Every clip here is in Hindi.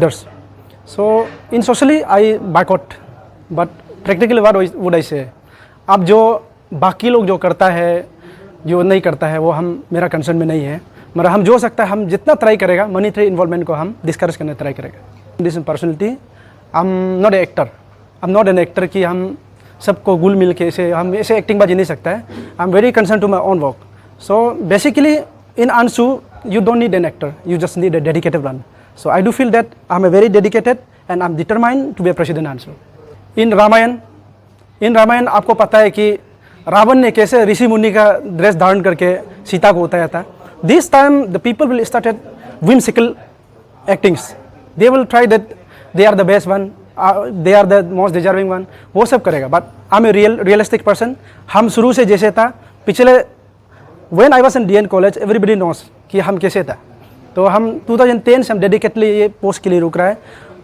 leaders. So in socially I boycott, but practically what would I say? अब जो बाकी लोग जो करता है जो नहीं करता है वो हम मेरा कंसर्न में नहीं है, मगर हम जो सकता है हम जितना ट्राई करेगा मॉनिटरी इन्वॉल्वमेंट को हम डिस्कस करने ट्राई करेगा। This personality I am not a actor, I am not an actor कि हम सबको घुल मिल के ऐसे हम ऐसे एक्टिंग बाजी नहीं सकता है। I am very concern to my own work. So basically in Anshu you don't need an actor, you just need a dedicated one. So I do feel that I'm a very dedicated and I'm determined to be a president Anshu. In Ramayan आपको पता है कि रावण ने कैसे ऋषि मुनि का ड्रेस धारण करके सीता को उतारा था। This time the people will start at whimsical actings. They will try that they are the best one, they are the most deserving one. वो सब करेगा। But I'm a realistic person. हम शुरू से जैसे था पिछले When I was in DN college, everybody knows कि हम कैसे था। तो हम 2010 से हम डेडिकेटली ये पोस्ट के लिए रुक रहा है।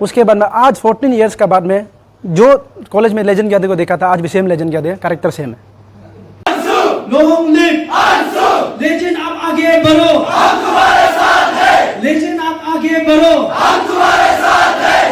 उसके बाद में आज 14 इयर्स का बाद में जो कॉलेज में लेजेंड यादव को देखा था आज भी सेम लेजेंड यादव है, कैरेक्टर सेम है। लेजेंड आप आगे बढ़ो, हम तुम्हारे साथ हैं। लेजेंड आप आगे बढ़ो, हम तुम्हारे साथ हैं।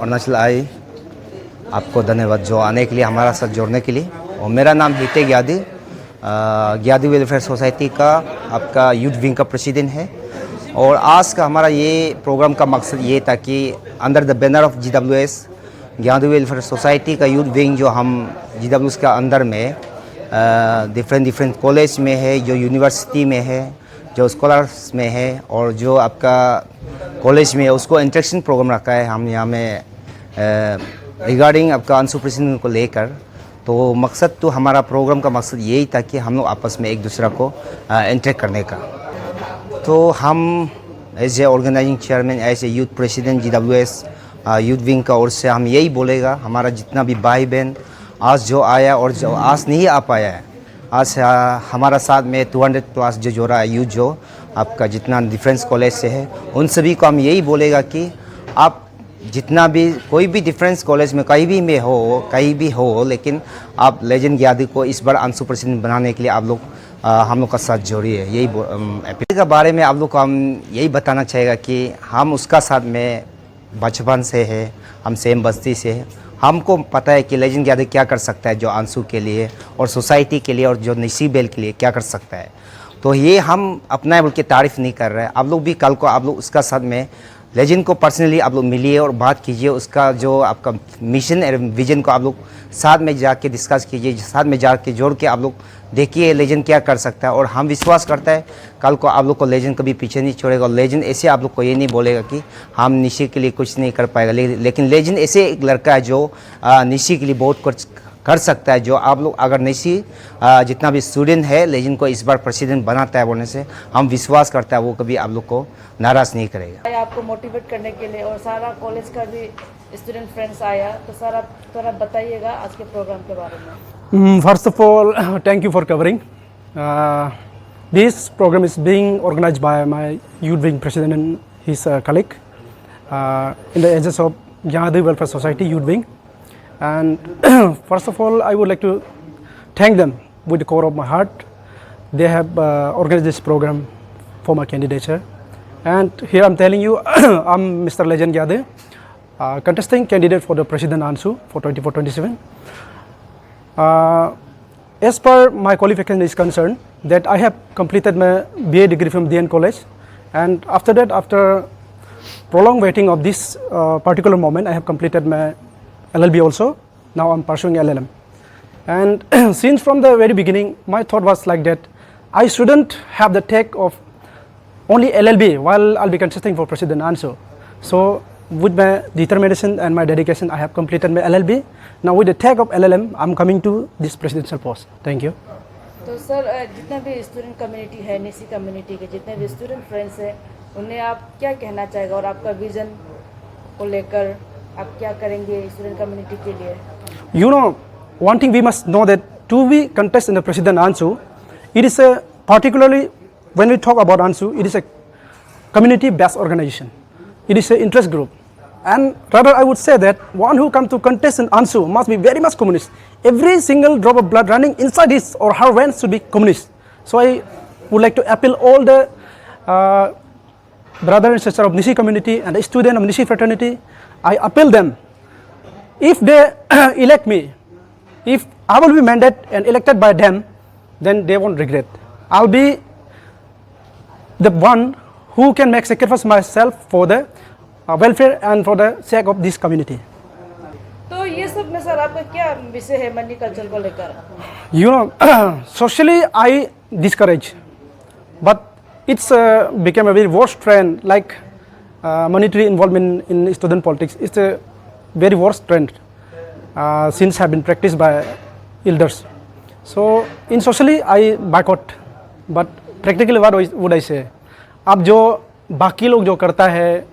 अरुणाचल आए, आपको धन्यवाद जो आने के लिए, हमारा साथ जोड़ने के लिए। और मेरा नाम हिते ग्यादी, ग्यादी वेलफेयर सोसाइटी का आपका यूथ विंग का प्रेसिडेंट है। और आज का हमारा ये प्रोग्राम का मकसद ये था कि under the banner of GWS ग्यादी वेलफेयर सोसाइटी का यूथ विंग जो हम GWS का अंदर में डिफरेंट कॉलेज में है, जो यूनिवर्सिटी में है, जो स्कॉलर्स में है और जो आपका कॉलेज में है, उसको इंटरेक्शन प्रोग्राम रखा है हम यहाँ में रिगार्डिंग आपका अंशु प्रेसिडेंट को लेकर। तो मकसद तो हमारा प्रोग्राम का मकसद यही था कि हम लोग आपस में एक दूसरे को इंटरेक्ट करने का। तो हम as a organizing chairman, as a youth president GWS youth wing का ओर से हम यही बोलेगा, हमारा जितना भी भाई बहन आज जो आया और जो आज नहीं आ पाया है, आज हमारा साथ में 200 प्लस जो जोड़ा है यूथ जो आपका जितना डिफरेंस कॉलेज से है, उन सभी को हम यही बोलेगा कि आप जितना भी कोई भी डिफरेंस कॉलेज में कहीं भी हो, लेकिन आप लेजेंड ग्यादी को इस बार अंशु प्रेसिडेंट बनाने के लिए आप लोग हम लोग का साथ जोड़िए। यही के बारे में आप लोग को हम यही बताना चाहेगा कि हम उसका साथ में बचपन से है, हम सेम बस्ती से है, हमको पता है कि लेजेंड ग्यादी क्या कर सकता है जो अंशु के लिए और सोसाइटी के लिए और जो निशी बेल के लिए क्या कर सकता है। तो ये हम अपना बोल के तारीफ़ नहीं कर रहे हैं। आप लोग भी कल को आप लोग उसका साथ में लेजेंड को पर्सनली आप लोग मिलिए और बात कीजिए, उसका जो आपका मिशन और विजन को आप लोग साथ में जाके डिस्कस कीजिए, साथ में जाके जोड़ के आप लोग देखिए लेजेंड क्या कर सकता है। और हम विश्वास करता है कल को आप लोग को लेजेंड कभी पीछे नहीं छोड़ेगा। और लेजेंड ऐसे आप लोग को ये नहीं बोलेगा कि हम निशी के लिए कुछ नहीं कर पाएगा, लेकिन लेजेंड ऐसे एक लड़का है जो निशी के लिए बहुत कुछ कर सकता है। जो आप लोग अगर निशी जितना भी स्टूडेंट है लेजेंड को इस बार प्रेसिडेंट बनाता है बोलने से हम विश्वास करता है वो कभी आप लोग को नाराज़ नहीं करेगा। आपको मोटिवेट करने के लिए और सारा कॉलेज का भी स्टूडेंट फ्रेंड्स आया, तो सर आप थोड़ा बताइएगा आज के प्रोग्राम के बारे में। First of all, thank you for covering. This program is being organized by my youth wing president and his colleague in the agency of Gyadi Welfare Society Youth Wing. And first of all, I would like to thank them with the core of my heart. They have organized this program for my candidature. And here I'm telling you, I'm Mr. Legend Gyade, contesting candidate for the President ANSU for 24-27. As per my qualification is concerned, that I have completed my BA degree from DN College, and after that, after prolonged waiting of this particular moment, I have completed my LLB also. Now I'm pursuing LLM. And since from the very beginning, my thought was like that I shouldn't have the take of only LLB while I'll be contesting for President ANSU. So with my determination and my dedication, I have completed my LLB. Now with the tag of LLM, I'm coming to this presidential post. Thank you. तो सर जितना भी स्टूडेंट कम्युनिटी है, निसी कम्युनिटी के जितने भी स्टूडेंट फ्रेंड्स हैं, उन्हें आप क्या कहना चाहेगा और आपका विजन को लेकर आप क्या करेंगे स्टूडेंट कम्युनिटी के लिए? You know, one thing we must know that to be contest in the President ANSU, it is a particularly when we talk about ANSU, it is a community-based organization. It is an interest group. And rather I would say that one who comes to contest in ANSU must be very much communist. Every single drop of blood running inside his or her veins should be communist. So I would like to appeal all the brother and sister of Nishi community and the student of Nishi fraternity. I appeal them, if they elect me, if I will be mandated and elected by them, then they won't regret. I'll be the one who can make sacrifice myself for the welfare and for the sake of this community. तो ये सब में सर आपका क्या विषय है मनी कल्चर को लेकर? You know, socially I discourage, but it's became a very worst trend. Like monetary involvement in student politics, it's a very worst trend since have been practiced by elders. So in socially I boycott, but practically what would I say? अब जो बाकी लोग जो करता है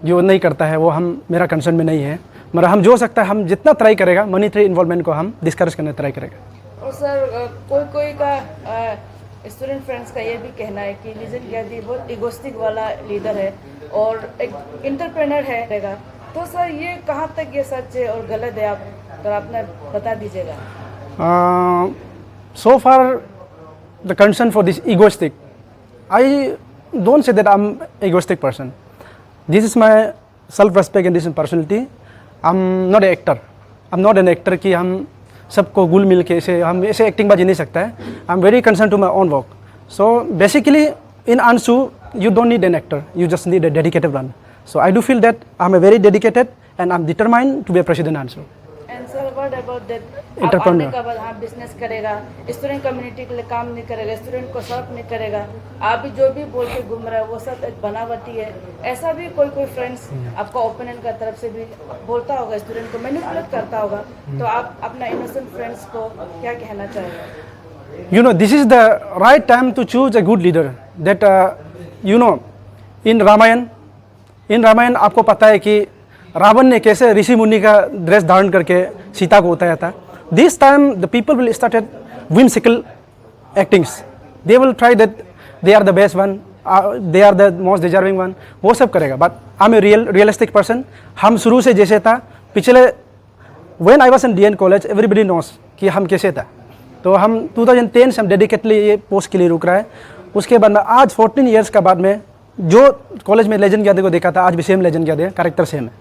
जो नहीं करता है वो हम मेरा कंसर्न में नहीं है, मगर हम जो सकता है हम जितना ट्राई करेगा मनीटरी इन्वॉल्वमेंट को हम डिस्करेज करने ट्राई करेगा। और सर कोई का स्टूडेंट फ्रेंड्स का ये भी कहना है कि लेजेंड ग्यादी बहुत इगोस्टिक वाला लीडर है और एक इंटरप्रेनर है, तो सर ये कहाँ तक ये सच है और गलत है, आप अपना बता दीजिएगा। So far the concern for this egoistic, I don't say that I'm egoistic person. This is my self-respect and this is personality. I am not a actor, I am not an actor कि हम सबको घुल मिल के ऐसे हम ऐसे एक्टिंग बाजी नहीं सकता है. I am very concern to my own work. So basically in Anshu you don't need an actor, you just need a dedicated one. So I do feel that I'm a very dedicated and I'm determined to be a president also. And sir, what about that? Entrepreneur. आप आने के बाद हाँ बिजनेस करेगा, स्टूडेंट कम्युनिटी के लिए काम नहीं करेगा, स्टूडेंट को सर्व नहीं करेगा, आप भी जो भी बोल के घूम रहे हो वो सब एक बनावटी है. ऐसा भी कोई फ्रेंड्स आपका ओपोनेंट का तरफ से भी बोलता होगा, स्टूडेंट को मैनिपुलेट करता होगा, तो आप अपना इनोसेंट फ्रेंड्स को क्या कहना चाहेंगे? You know, this is the right time to choose a good leader. That you know, in Ramayan आपको पता है कि रावण ने कैसे ऋषि मुनि का ड्रेस धारण करके सीता को उतारा था. This time the people will start at whimsical actings. They will try that they are the best one, they are the most deserving one. वो सब करेगा. But I'm a realistic person. हम शुरू से जैसे था पिछले when I was in DN college, everybody knows कि हम कैसे था. तो हम 2010 से हम डेडिकेटली ये पोस्ट के लिए रुक रहा है. उसके बाद में आज 14 ईयर्स का बाद में जो कॉलेज में लेजेंड ग्यादे को देखा था आज भी सेम लेजेंड ग्यादे, कैरेक्टर सेम है.